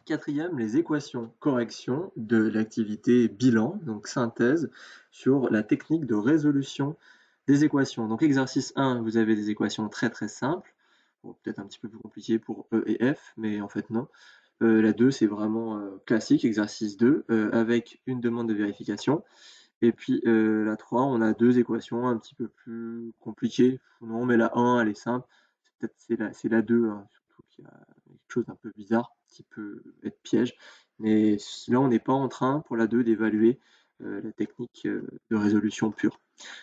Quatrième, les équations correction de l'activité bilan, donc synthèse, sur la technique de résolution des équations. Donc exercice 1, vous avez des équations très très simples, bon, peut-être un petit peu plus compliquées pour E et F, mais en fait non. La 2, c'est vraiment classique, exercice 2, avec une demande de vérification. Et puis la 3, on a deux équations un petit peu plus compliquées. Non, mais la 1, elle est simple. C'est la 2, hein, surtout qu'il y a quelque chose d'un peu bizarre qui peut être piège. Mais là, on n'est pas en train, pour la 2, d'évaluer la technique de résolution pure.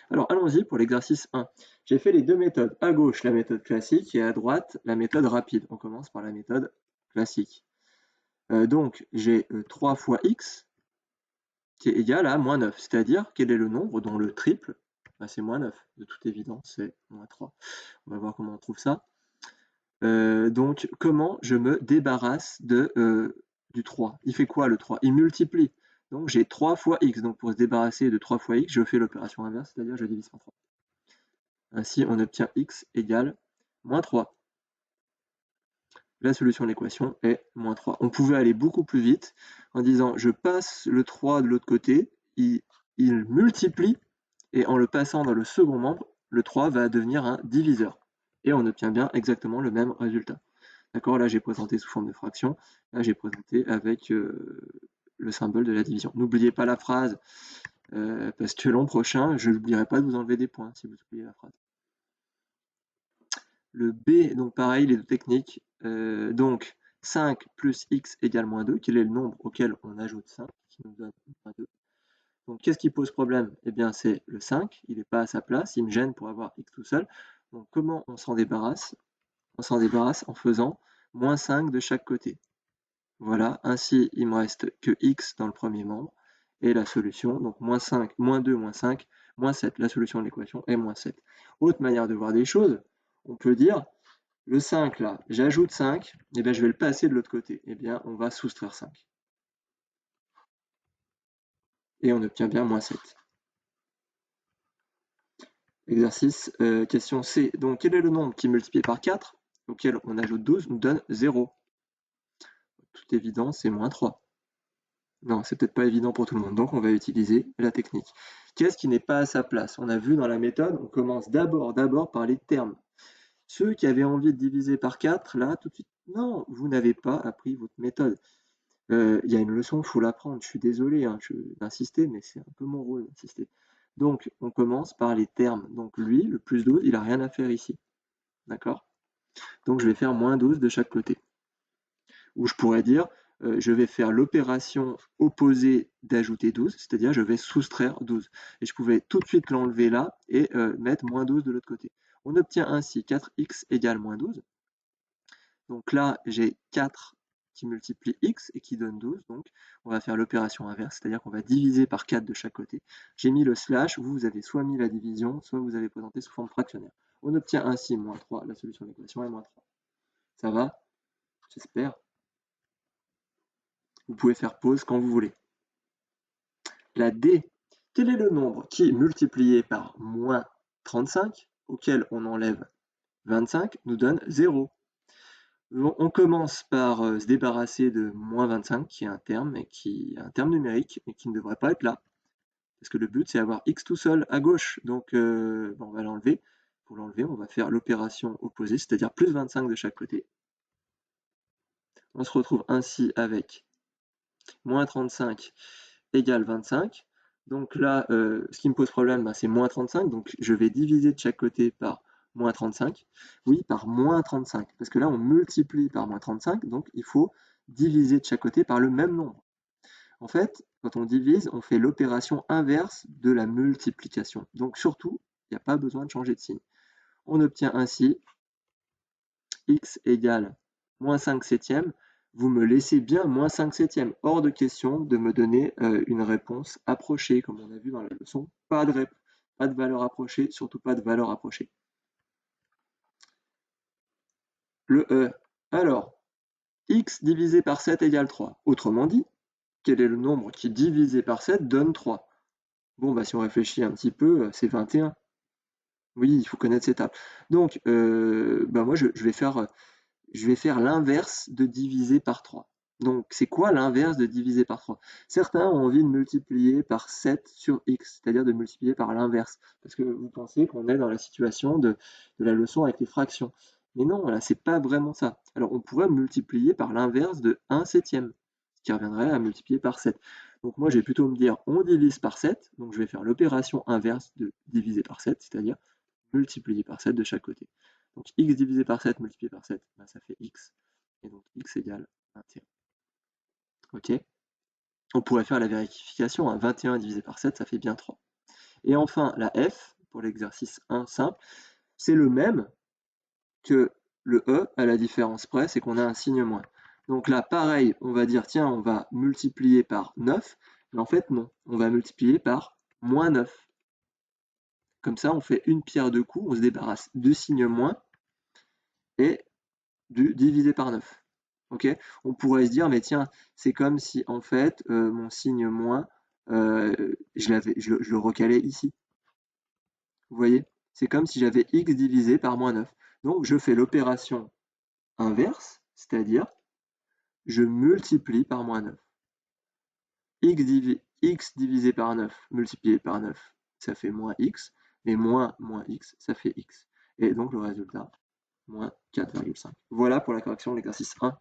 Alors, allons-y pour l'exercice 1. J'ai fait les deux méthodes. À gauche, la méthode classique et à droite, la méthode rapide. On commence par la méthode classique. Donc, j'ai 3 fois x qui est égal à moins 9. C'est-à-dire, quel est le nombre dont le triple, c'est moins 9. De toute évidence, c'est moins 3. On va voir comment on trouve ça. Donc, comment je me débarrasse du 3? Il fait quoi le 3? Il multiplie. Donc, j'ai 3 fois x. Donc, pour se débarrasser de 3 fois x, je fais l'opération inverse, c'est-à-dire je divise par 3. Ainsi, on obtient x égale moins 3. La solution de l'équation est moins 3. On pouvait aller beaucoup plus vite en disant je passe le 3 de l'autre côté, il multiplie, et en le passant dans le second membre, le 3 va devenir un diviseur. Et on obtient bien exactement le même résultat. D'accord? Là, j'ai présenté sous forme de fraction. Là, j'ai présenté avec le symbole de la division. N'oubliez pas la phrase, parce que l'an prochain, je n'oublierai pas de vous enlever des points si vous oubliez la phrase. Le B, donc pareil, les deux techniques. Donc, 5 plus x égale moins 2, quel est le nombre auquel on ajoute 5, qui nous donne moins 2. Donc, qu'est-ce qui pose problème? Eh bien, c'est le 5, il n'est pas à sa place, il me gêne pour avoir x tout seul. Donc, comment on s'en débarrasse? On s'en débarrasse en faisant moins 5 de chaque côté. Voilà, ainsi, il me reste que x dans le premier membre, et la solution, donc moins 5, moins 2, moins 5, moins 7. La solution de l'équation est moins 7. Autre manière de voir des choses, on peut dire, le 5 là, j'ajoute 5, et bien je vais le passer de l'autre côté. Eh bien, on va soustraire 5. Et on obtient bien moins 7. Exercice, question C. Donc, quel est le nombre qui multiplié par 4, auquel on ajoute 12, nous donne 0? Toute évidence, c'est moins 3. Non, c'est peut-être pas évident pour tout le monde, donc on va utiliser la technique. Qu'est-ce qui n'est pas à sa place? On a vu dans la méthode, on commence d'abord par les termes. Ceux qui avaient envie de diviser par 4, là, tout de suite, non, vous n'avez pas appris votre méthode. Il y a une leçon, il faut l'apprendre. Je suis désolé d'insister, mais c'est un peu mon rôle d'insister. Donc, on commence par les termes. Donc, lui, le plus 12, il n'a rien à faire ici. D'accord? Donc, je vais faire moins 12 de chaque côté. Ou je pourrais dire, je vais faire l'opération opposée d'ajouter 12, c'est-à-dire je vais soustraire 12. Et je pouvais tout de suite l'enlever là et mettre moins 12 de l'autre côté. On obtient ainsi 4x égale moins 12. Donc là, j'ai 4 qui multiplie x et qui donne 12. Donc, on va faire l'opération inverse, c'est-à-dire qu'on va diviser par 4 de chaque côté. J'ai mis le slash, vous avez soit mis la division, soit vous avez présenté sous forme fractionnaire. On obtient ainsi moins 3, la solution de l'équation est moins 3. Ça va? J'espère. Vous pouvez faire pause quand vous voulez. La D, quel est le nombre qui, multiplié par moins 35, auquel on enlève 25, nous donne 0? On commence par se débarrasser de moins 25, qui est un terme, numérique, et qui ne devrait pas être là. Parce que le but, c'est d'avoir x tout seul à gauche. Donc, on va l'enlever. Pour l'enlever, on va faire l'opération opposée, c'est-à-dire plus 25 de chaque côté. On se retrouve ainsi avec moins 35 égale 25. Donc là, ce qui me pose problème, c'est moins 35. Donc je vais diviser de chaque côté par moins 35. Oui, par moins 35. Parce que là, on multiplie par moins 35. Donc il faut diviser de chaque côté par le même nombre. En fait, quand on divise, on fait l'opération inverse de la multiplication. Donc surtout, il n'y a pas besoin de changer de signe. On obtient ainsi x égale moins 5 septièmes. Vous me laissez bien moins 5 septièmes. Hors de question de me donner une réponse approchée, comme on a vu dans la leçon. Pas de valeur approchée, surtout pas de valeur approchée. Le E. Alors, x divisé par 7 égale 3. Autrement dit, quel est le nombre qui divisé par 7 donne 3? Bon, si on réfléchit un petit peu, c'est 21. Oui, il faut connaître ces tables. Donc, moi, je vais faire l'inverse de diviser par 3. Donc, c'est quoi l'inverse de diviser par 3? Certains ont envie de multiplier par 7 sur x, c'est-à-dire de multiplier par l'inverse, parce que vous pensez qu'on est dans la situation de la leçon avec les fractions. Mais non, là, c'est pas vraiment ça. Alors, on pourrait multiplier par l'inverse de 1 septième, ce qui reviendrait à multiplier par 7. Donc, moi, je vais plutôt me dire, on divise par 7, donc je vais faire l'opération inverse de diviser par 7, c'est-à-dire multiplier par 7 de chaque côté. Donc, x divisé par 7 multiplié par 7, ben, ça fait x, et donc x égale 21. Ok? On pourrait faire la vérification, 21 divisé par 7, ça fait bien 3. Et enfin, la f, pour l'exercice 1 simple, c'est le même que le e, à la différence près, c'est qu'on a un signe moins. Donc là, pareil, on va dire, tiens, on va multiplier par 9, mais en fait, non, on va multiplier par moins 9. Comme ça, on fait une pierre deux coups, on se débarrasse du signe moins et du divisé par 9. Ok? On pourrait se dire, mais tiens, c'est comme si en fait mon signe moins, je le recalais ici. Vous voyez? C'est comme si j'avais x divisé par moins 9. Donc je fais l'opération inverse, c'est-à-dire je multiplie par moins 9. X divisé par 9 multiplié par 9, ça fait moins x, mais moins x, ça fait x. Et donc le résultat, moins 4,5. Voilà pour la correction de l'exercice 1.